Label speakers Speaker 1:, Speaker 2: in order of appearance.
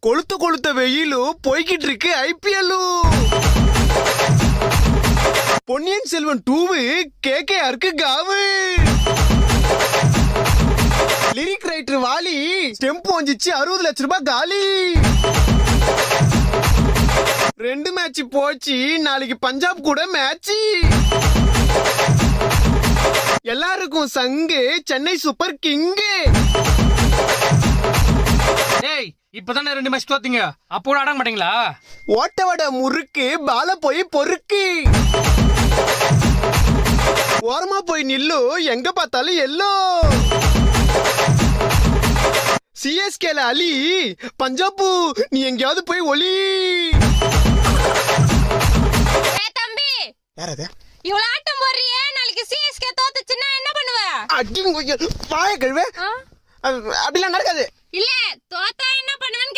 Speaker 1: கொளுத்த கொளுத்த வெயிலும் போய்கிட்டு இருக்கு ஐபிஎல். பொன்னியின் செல்வன் 2 கேகேஆருக்கு காவு. லிரிக் ரைட்டர் வாலி ஸ்டெம்ப் வந்துச்சு 60 லட்சம் ரூபாய் காலி. 2 மேட்ச் போச்சு, நாளைக்கு பஞ்சாப் கூட மேட்ச். எல்லாருக்கும் சங்கு சென்னை சூப்பர் கிங்கு.
Speaker 2: ஏய் இப்பதானே 2 மேட்ச் தோத்தீங்க, அப்போ கூட ஆட மாட்டீங்களா?
Speaker 1: ஓட்டவட முறுக்கு பால போய் பொறுக்கு. ஓரமா போய் நில்லு, எங்க பார்த்தாலும் எல்லோ. சிஎஸ்கேல அலி, பஞ்சாபு நீ எங்கயாவது போய் ஒலி.
Speaker 3: தம்பி
Speaker 1: யாரது?
Speaker 3: இவ்வளவு ஆட்டம் போடுறியே, நாளைக்கு சிஎஸ்கே தோத்துச்சுன்னா என்ன பண்ணுவ?
Speaker 1: அடிங்க வாய கழுவே. அப்படிலாம் நடக்காது.
Speaker 3: இல்ல தோத்தா என்ன பண்ணுவேன்னு